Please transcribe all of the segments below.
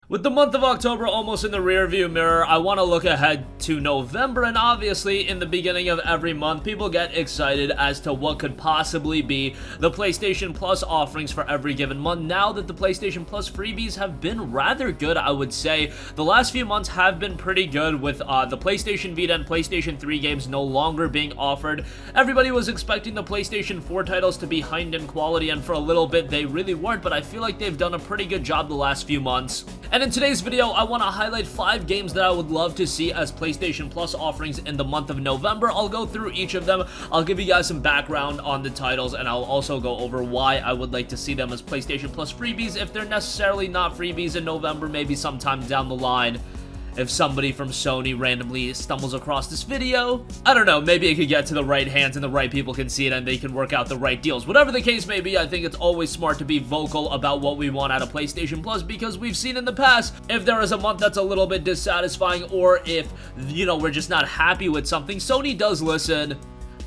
With the month of October almost in the rearview mirror, I want to look ahead to November, and obviously in the beginning of every month, people get excited as to what could possibly be the PlayStation Plus offerings for every given month. Now that the PlayStation Plus freebies have been rather good, I would say. The last few months have been pretty good with the PlayStation Vita and PlayStation 3 games no longer being offered. Everybody was expecting the PlayStation 4 titles to be heightened in quality, and for a little bit they really weren't, but I feel like they've done a pretty good job the last few months. And in today's video, I want to highlight 5 games that I would love to see as PlayStation Plus offerings in the month of November. I'll go through each of them, I'll give you guys some background on the titles, and I'll also go over why I would like to see them as PlayStation Plus freebies if they're necessarily not freebies in November, maybe sometime down the line. If somebody from Sony randomly stumbles across this video, I don't know, maybe it could get to the right hands and the right people can see it and they can work out the right deals. Whatever the case may be, I think it's always smart to be vocal about what we want out of PlayStation Plus, because we've seen in the past, if there is a month that's a little bit dissatisfying, or if, you know, we're just not happy with something, Sony does listen.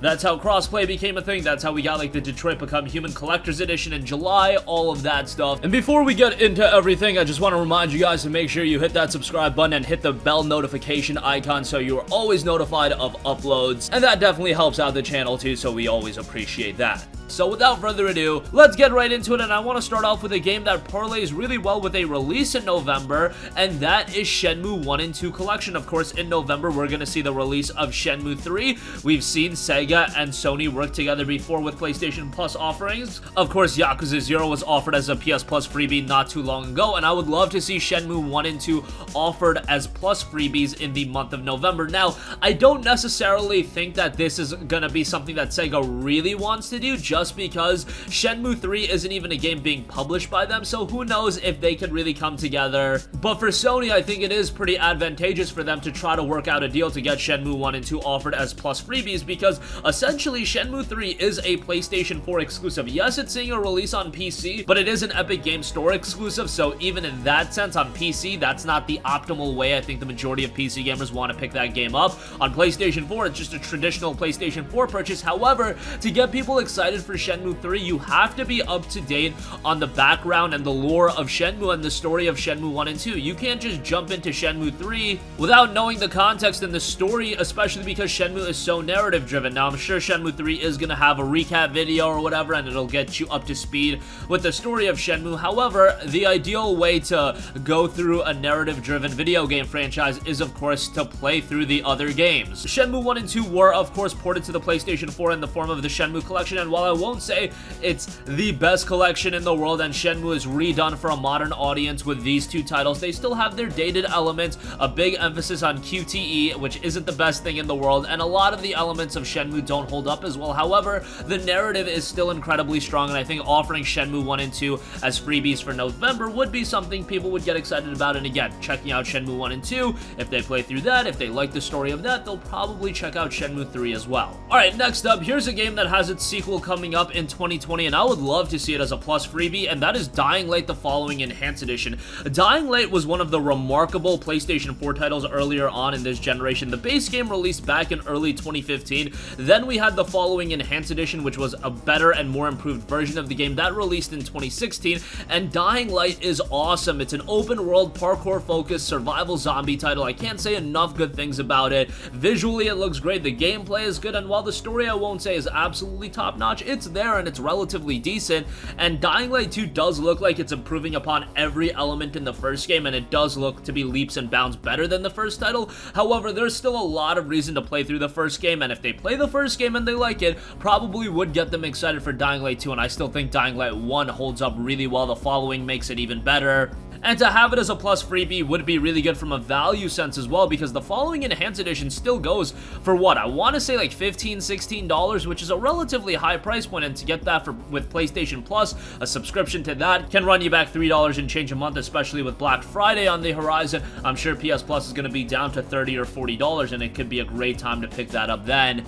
That's how crossplay became a thing. That's how we got like the Detroit Become Human Collector's Edition in July, all of that stuff. And before we get into everything, I just want to remind you guys to make sure you hit that subscribe button and hit the bell notification icon so you are always notified of uploads. And that definitely helps out the channel too, so we always appreciate that. So without further ado, let's get right into it, and I want to start off with a game that parlays really well with a release in November, and that is Shenmue 1 and 2 Collection. Of course, in November, we're going to see the release of Shenmue 3. We've seen Sega and Sony work together before with PlayStation Plus offerings. Of course, Yakuza 0 was offered as a PS Plus freebie not too long ago, and I would love to see Shenmue 1 and 2 offered as Plus freebies in the month of November. Now, I don't necessarily think that this is going to be something that Sega really wants to do, just because Shenmue 3 isn't even a game being published by them, so who knows if they could really come together. But for Sony, I think it is pretty advantageous for them to try to work out a deal to get Shenmue 1 and 2 offered as Plus freebies, because essentially Shenmue 3 is a PlayStation 4 exclusive. Yes, it's seeing a release on PC, but it is an Epic Games Store exclusive, so even in that sense, on PC, that's not the optimal way. I think the majority of PC gamers want to pick that game up. On PlayStation 4, it's just a traditional PlayStation 4 purchase. However, to get people excited for Shenmue 3, you have to be up to date on the background and the lore of Shenmue and the story of Shenmue 1 and 2. You can't just jump into Shenmue 3 without knowing the context and the story, especially because Shenmue is so narrative driven. Now, I'm sure Shenmue 3 is going to have a recap video or whatever, and it'll get you up to speed with the story of Shenmue. However, the ideal way to go through a narrative driven video game franchise is, of course, to play through the other games. Shenmue 1 and 2 were, of course, ported to the PlayStation 4 in the form of the Shenmue Collection, and while I won't say it's the best collection in the world and Shenmue is redone for a modern audience with these two titles, they still have their dated elements, a big emphasis on QTE, which isn't the best thing in the world, and a lot of the elements of Shenmue don't hold up as well. However, the narrative is still incredibly strong, and I think offering Shenmue 1 and 2 as freebies for November would be something people would get excited about. And again, checking out Shenmue 1 and 2, if they play through that, if they like the story of that, they'll probably check out Shenmue 3 as well. Alright, next up, here's a game that has its sequel coming up in 2020, and I would love to see it as a Plus freebie, and that is Dying Light: The Following Enhanced Edition. Dying Light was one of the remarkable PlayStation 4 titles earlier on in this generation. The base game released back in early 2015, then we had The Following Enhanced Edition, which was a better and more improved version of the game that released in 2016, and Dying Light is awesome. It's an open world, parkour focused survival zombie title. I can't say enough good things about it. Visually, it looks great, the gameplay is good, and while the story I won't say is absolutely top notch, it's there and it's relatively decent. And Dying Light 2 does look like it's improving upon every element in the first game, and it does look to be leaps and bounds better than the first title. However, there's still a lot of reason to play through the first game, and if they play the first game and they like it, probably would get them excited for Dying Light 2, and I still think Dying Light 1 holds up really well. The Following makes it even better. And to have it as a Plus freebie would be really good from a value sense as well, because The Following Enhanced Edition still goes for what? I want to say like $15, $16, which is a relatively high price point, and to get that with PlayStation Plus, a subscription to that can run you back $3 and change a month, especially with Black Friday on the horizon. I'm sure PS Plus is going to be down to $30 or $40, and it could be a great time to pick that up then.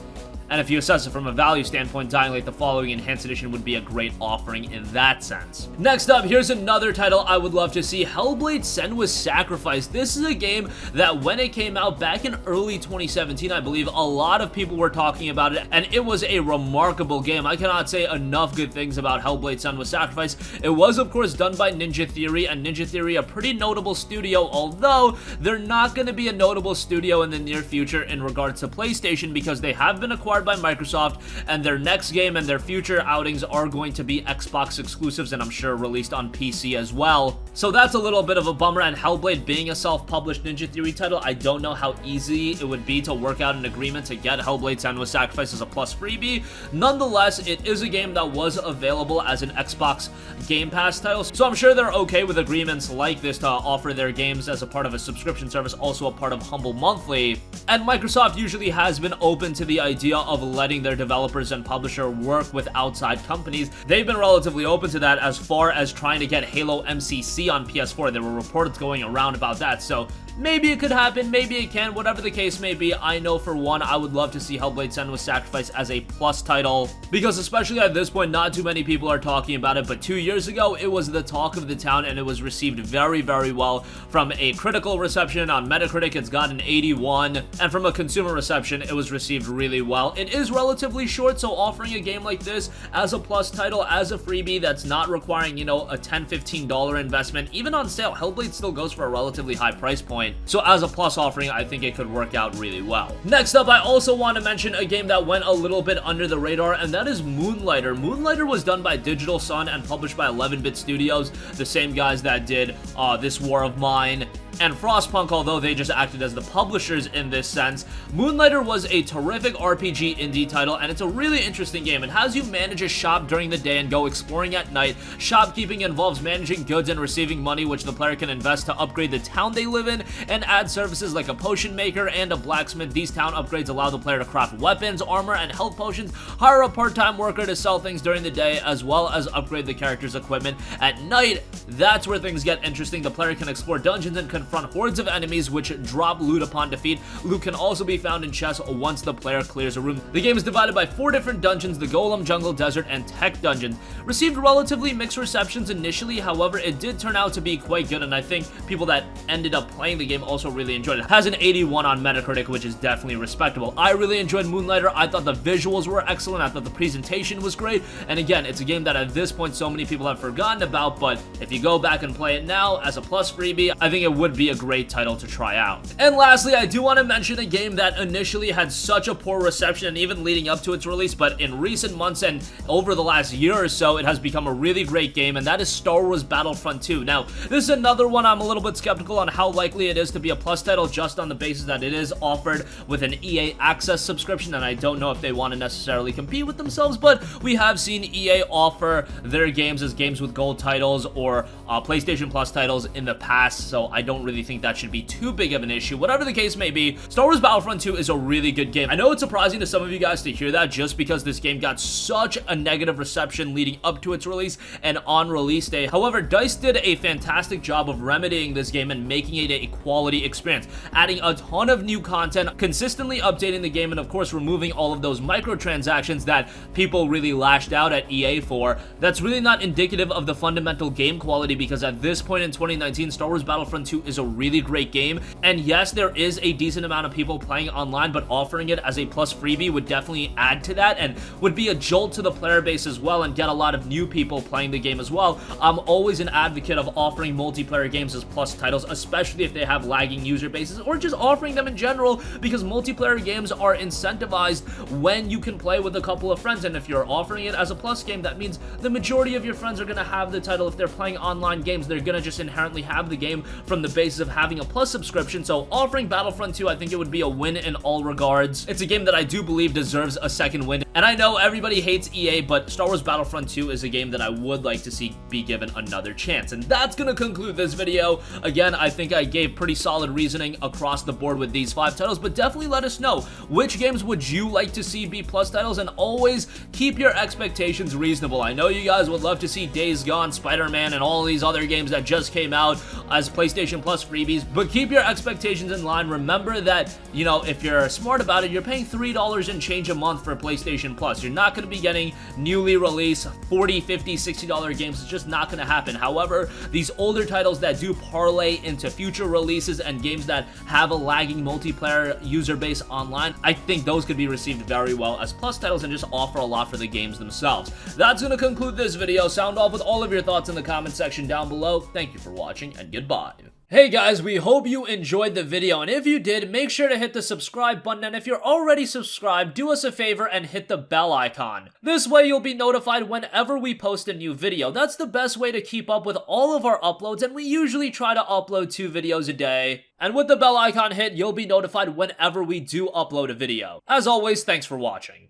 And if you assess it from a value standpoint, Dying Light the Following Enhanced Edition would be a great offering in that sense. Next up, here's another title I would love to see, Hellblade Senua Sacrifice. This is a game that when it came out back in early 2017, I believe, a lot of people were talking about it, and it was a remarkable game. I cannot say enough good things about Hellblade Senua Sacrifice. It was, of course, done by Ninja Theory, and Ninja Theory, a pretty notable studio, although they're not going to be a notable studio in the near future in regards to PlayStation, because they have been acquired by Microsoft, and their next game and their future outings are going to be Xbox exclusives, and I'm sure released on PC as well. So that's a little bit of a bummer, and Hellblade being a self-published Ninja Theory title, I don't know how easy it would be to work out an agreement to get Hellblade Senua Sacrifice as a plus freebie. Nonetheless, it is a game that was available as an Xbox Game Pass title, so I'm sure they're okay with agreements like this to offer their games as a part of a subscription service, also a part of Humble Monthly. And Microsoft usually has been open to the idea of letting their developers and publisher work with outside companies. They've been relatively open to that as far as trying to get Halo MCC on PS4. There were reports going around about that, so maybe it could happen, maybe it can, whatever the case may be. I know for one, I would love to see Hellblade Senua Sacrifice as a plus title, because especially at this point, not too many people are talking about it, but 2 years ago, it was the talk of the town, and it was received very, very well. From a critical reception on Metacritic, it's got an 81, and from a consumer reception, it was received really well. It is relatively short, so offering a game like this as a plus title, as a freebie that's not requiring, you know, a $10, $15 investment, even on sale, Hellblade still goes for a relatively high price point. So as a plus offering, I think it could work out really well. Next up, I also want to mention a game that went a little bit under the radar, and that is Moonlighter. Moonlighter was done by Digital Sun and published by 11-Bit Studios, the same guys that did This War of Mine and Frostpunk, although they just acted as the publishers in this sense. Moonlighter was a terrific RPG indie title, and it's a really interesting game. It has you manage a shop during the day and go exploring at night. Shopkeeping involves managing goods and receiving money, which the player can invest to upgrade the town they live in, and add services like a potion maker and a blacksmith. These town upgrades allow the player to craft weapons, armor, and health potions, hire a part-time worker to sell things during the day, as well as upgrade the character's equipment. At night, that's where things get interesting. The player can explore dungeons and confront hordes of enemies which drop loot upon defeat. Loot can also be found in chests once the player clears a room. The game is divided by 4 different dungeons: the Golem, Jungle, Desert, and Tech dungeons. Received relatively mixed receptions initially, however, it did turn out to be quite good, and I think people that ended up playing the game also really enjoyed it. It has an 81 on Metacritic, which is definitely respectable. I really enjoyed Moonlighter. I thought the visuals were excellent. I thought the presentation was great, and again, it's a game that at this point so many people have forgotten about, but if you go back and play it now as a plus freebie, I think it would be a great title to try out. And lastly, I do want to mention a game that initially had such a poor reception, and even leading up to its release, but in recent months and over the last year or so, it has become a really great game, and that is Star Wars Battlefront 2. Now, this is another one I'm a little bit skeptical on how likely it is to be a plus title, just on the basis that it is offered with an EA Access subscription, and I don't know if they want to necessarily compete with themselves, but we have seen EA offer their games as games with gold titles or PlayStation Plus titles in the past, so I don't really think that should be too big of an issue. Whatever the case may be, Star Wars Battlefront 2 is a really good game. I know it's surprising to some of you guys to hear that, just because this game got such a negative reception leading up to its release and on release day. However, DICE did a fantastic job of remedying this game and making it a quality experience, adding a ton of new content, consistently updating the game, and of course removing all of those microtransactions that people really lashed out at EA for. That's really not indicative of the fundamental game quality, because at this point in 2019, Star Wars Battlefront 2 is a really great game, and yes, there is a decent amount of people playing online, but offering it as a plus freebie would definitely add to that and would be a jolt to the player base as well and get a lot of new people playing the game as well. I'm always an advocate of offering multiplayer games as plus titles, especially if they have lagging user bases, or just offering them in general, because multiplayer games are incentivized when you can play with a couple of friends, and if you're offering it as a plus game, that means the majority of your friends are going to have the title. If they're playing online games, they're going to just inherently have the game from the basis of having a plus subscription. So offering Battlefront 2, I think it would be a win in all regards. It's a game that I do believe deserves a second win, and I know everybody hates EA, but Star Wars Battlefront 2 is a game that I would like to see be given another chance. And that's going to conclude this video. Again, I think I gave pretty solid reasoning across the board with these 5 titles, but definitely let us know which games would you like to see be plus titles, and always keep your expectations reasonable. I know you guys would love to see Days Gone, Spider-Man, and all these these other games that just came out as PlayStation Plus freebies, but keep your expectations in line. Remember that, you know, if you're smart about it, you're paying $3 and change a month for PlayStation Plus. You're not going to be getting newly released $40, $50, $60 games. It's just not going to happen. However, these older titles that do parlay into future releases and games that have a lagging multiplayer user base online, I think those could be received very well as Plus titles and just offer a lot for the games themselves. That's going to conclude this video. Sound off with all of your thoughts in the comment section down below. Thank you for watching and goodbye. Hey guys, we hope you enjoyed the video, and if you did, make sure to hit the subscribe button, and if you're already subscribed, do us a favor and hit the bell icon. This way you'll be notified whenever we post a new video. That's the best way to keep up with all of our uploads, and we usually try to upload 2 videos a day. And with the bell icon hit, you'll be notified whenever we do upload a video. As always, thanks for watching.